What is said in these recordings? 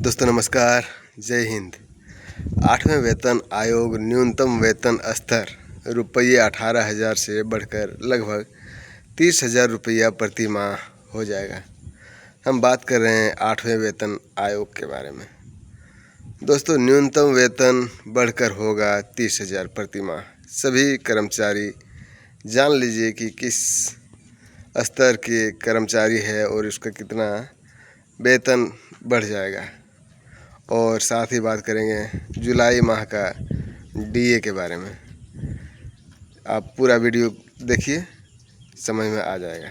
दोस्तों नमस्कार, जय हिंद। 8वें वेतन आयोग न्यूनतम वेतन स्तर रुपये 18,000 से बढ़कर लगभग 30,000 रुपया प्रति माह हो जाएगा। हम बात कर रहे हैं 8वें वेतन आयोग के बारे में। दोस्तों न्यूनतम वेतन बढ़कर होगा 30,000 प्रति माह। सभी कर्मचारी जान लीजिए कि किस स्तर के कर्मचारी है और उसका कितना वेतन बढ़ जाएगा। और साथ ही बात करेंगे जुलाई माह का डीए के बारे में। आप पूरा वीडियो देखिए, समझ में आ जाएगा।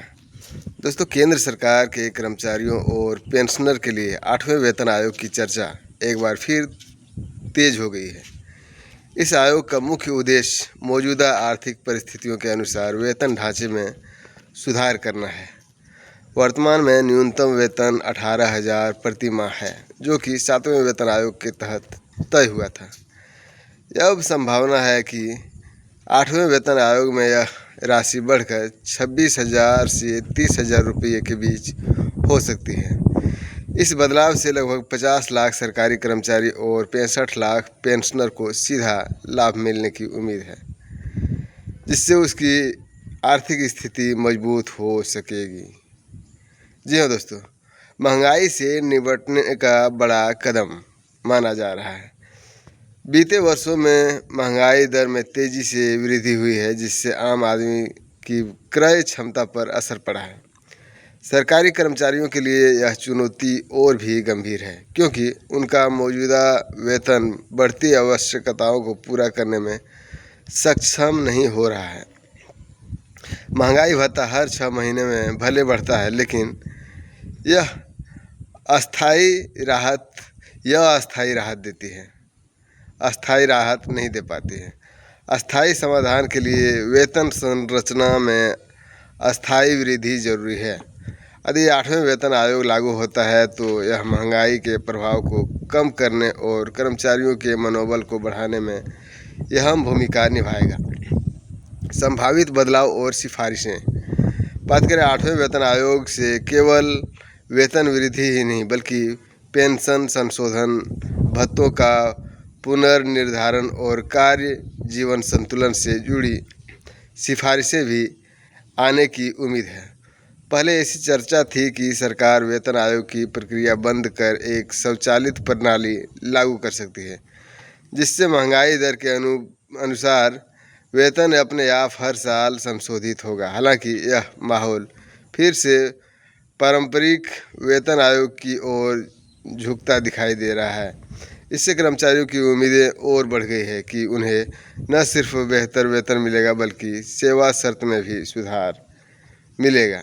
दोस्तों केंद्र सरकार के कर्मचारियों और पेंशनर के लिए 8वें वेतन आयोग की चर्चा एक बार फिर तेज हो गई है। इस आयोग का मुख्य उद्देश्य मौजूदा आर्थिक परिस्थितियों के अनुसार वेतन ढांचे में सुधार करना है। वर्तमान में न्यूनतम वेतन 18,000 प्रति माह है, जो कि 7वें वेतन आयोग के तहत तय हुआ था। अब संभावना है कि 8वें वेतन आयोग में यह राशि बढ़कर 26,000 से 30,000 रुपये के बीच हो सकती है। इस बदलाव से लगभग 50 लाख सरकारी कर्मचारी और 65 लाख पेंशनर को सीधा लाभ मिलने की उम्मीद है, जिससे उसकी आर्थिक स्थिति मजबूत हो सकेगी। जी हाँ दोस्तों, महंगाई से निपटने का बड़ा कदम माना जा रहा है। बीते वर्षों में महंगाई दर में तेज़ी से वृद्धि हुई है, जिससे आम आदमी की क्रय क्षमता पर असर पड़ा है। सरकारी कर्मचारियों के लिए यह चुनौती और भी गंभीर है, क्योंकि उनका मौजूदा वेतन बढ़ती आवश्यकताओं को पूरा करने में सक्षम नहीं हो रहा है। महंगाई भत्ता हर 6 महीने में भले बढ़ता है, लेकिन यह अस्थायी राहत देती है, अस्थायी राहत नहीं दे पाती है। अस्थायी समाधान के लिए वेतन संरचना में अस्थायी वृद्धि जरूरी है। यदि 8वें वेतन आयोग लागू होता है तो यह महंगाई के प्रभाव को कम करने और कर्मचारियों के मनोबल को बढ़ाने में अहम भूमिका निभाएगा। संभावित बदलाव और सिफारिशें। बात करें 8वें वेतन आयोग से केवल वेतन वृद्धि ही नहीं, बल्कि पेंशन संशोधन, भत्तों का पुनर्निर्धारण और कार्य जीवन संतुलन से जुड़ी सिफारिशें भी आने की उम्मीद है। पहले ऐसी चर्चा थी कि सरकार वेतन आयोग की प्रक्रिया बंद कर एक स्वचालित प्रणाली लागू कर सकती है, जिससे महंगाई दर के अनुसार वेतन अपने आप हर साल संशोधित होगा। हालांकि यह माहौल फिर से पारंपरिक वेतन आयोग की ओर झुकता दिखाई दे रहा है। इससे कर्मचारियों की उम्मीदें और बढ़ गई है कि उन्हें न सिर्फ बेहतर वेतन मिलेगा, बल्कि सेवा शर्त में भी सुधार मिलेगा।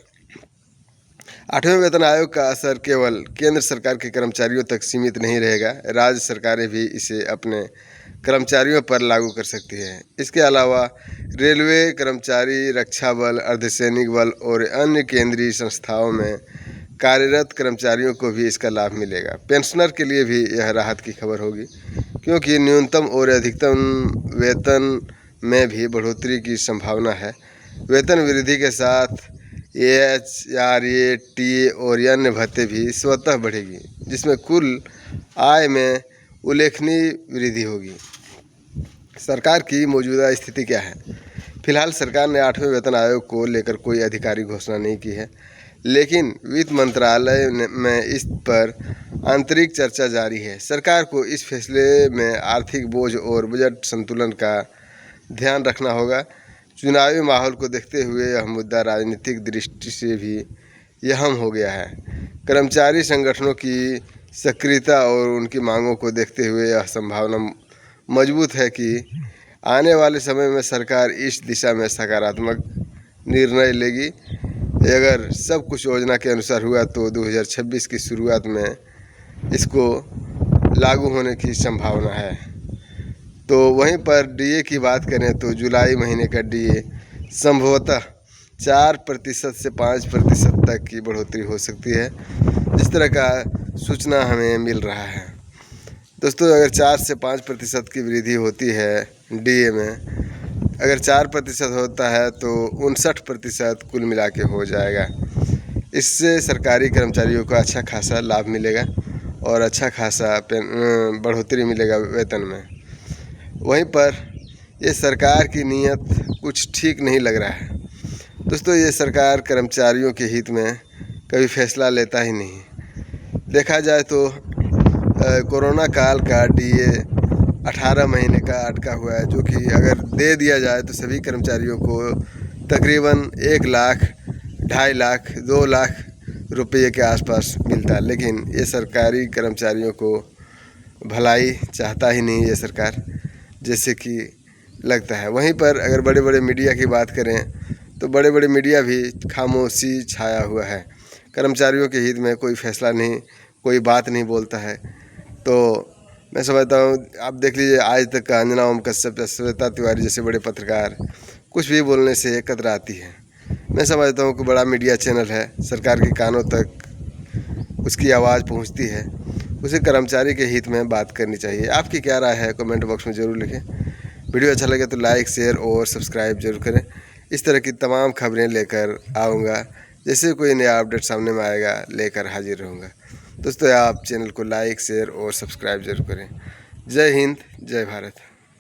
8वें वेतन आयोग का असर केवल केंद्र सरकार के कर्मचारियों तक सीमित नहीं रहेगा। राज्य सरकारें भी इसे अपने कर्मचारियों पर लागू कर सकती है। इसके अलावा रेलवे कर्मचारी, रक्षा बल, अर्धसैनिक बल और अन्य केंद्रीय संस्थाओं में कार्यरत कर्मचारियों को भी इसका लाभ मिलेगा। पेंशनर के लिए भी यह राहत की खबर होगी, क्योंकि न्यूनतम और अधिकतम वेतन में भी बढ़ोतरी की संभावना है। वेतन वृद्धि के साथ एचआरए, टीए और अन्य भत्ते भी स्वतः बढ़ेगी, जिसमें कुल आय में उल्लेखनीय वृद्धि होगी। सरकार की मौजूदा स्थिति क्या है? फिलहाल सरकार ने 8वें वेतन आयोग को लेकर कोई आधिकारिक घोषणा नहीं की है, लेकिन वित्त मंत्रालय में इस पर आंतरिक चर्चा जारी है। सरकार को इस फैसले में आर्थिक बोझ और बजट संतुलन का ध्यान रखना होगा। चुनावी माहौल को देखते हुए यह मुद्दा राजनीतिक दृष्टि से भी अहम हो गया है। कर्मचारी संगठनों की सक्रियता और उनकी मांगों को देखते हुए यह संभावना मजबूत है कि आने वाले समय में सरकार इस दिशा में सकारात्मक निर्णय लेगी। अगर सब कुछ योजना के अनुसार हुआ तो 2026 की शुरुआत में इसको लागू होने की संभावना है। तो वहीं पर डीए की बात करें तो जुलाई महीने का डीए संभवतः 4% से 5% तक की बढ़ोतरी हो सकती है, जिस तरह का सूचना हमें मिल रहा है। दोस्तों अगर 4 से 5% की वृद्धि होती है डीए में, अगर 4% होता है तो 59% कुल मिला के हो जाएगा। इससे सरकारी कर्मचारियों को अच्छा खासा लाभ मिलेगा और अच्छा खासा बढ़ोतरी मिलेगा वेतन में। वहीं पर ये सरकार की नीयत कुछ ठीक नहीं लग रहा है। दोस्तों, ये सरकार कर्मचारियों के हित में कभी फैसला लेता ही नहीं। देखा जाए तो कोरोना काल का डीए 18 महीने का अटका हुआ है, जो कि अगर दे दिया जाए तो सभी कर्मचारियों को तकरीबन 1 लाख, 2.5 लाख, 2 लाख रुपये के आसपास मिलता है। लेकिन ये सरकारी कर्मचारियों को भलाई चाहता ही नहीं ये सरकार, जैसे कि लगता है। वहीं पर अगर बड़े बड़े मीडिया की बात करें तो बड़े बड़े मीडिया भी खामोशी छाया हुआ है। कर्मचारियों के हित में कोई फैसला नहीं, कोई बात नहीं बोलता है। तो मैं समझता हूँ, आप देख लीजिए आज तक का अंजना ओम कश्यप, श्वेता तिवारी जैसे बड़े पत्रकार कुछ भी बोलने से कतराती है। मैं समझता हूँ कि बड़ा मीडिया चैनल है, सरकार के कानों तक उसकी आवाज़ पहुँचती है, उसे कर्मचारी के हित में बात करनी चाहिए। आपकी क्या राय है कमेंट बॉक्स में ज़रूर लिखें। वीडियो अच्छा लगे तो लाइक, शेयर और सब्सक्राइब जरूर करें। इस तरह की तमाम खबरें लेकर आऊँगा, जैसे कोई नया अपडेट सामने में आएगा लेकर हाजिर रहूँगा। दोस्तों, आप चैनल को लाइक, शेयर और सब्सक्राइब जरूर करें। जय हिंद, जय भारत।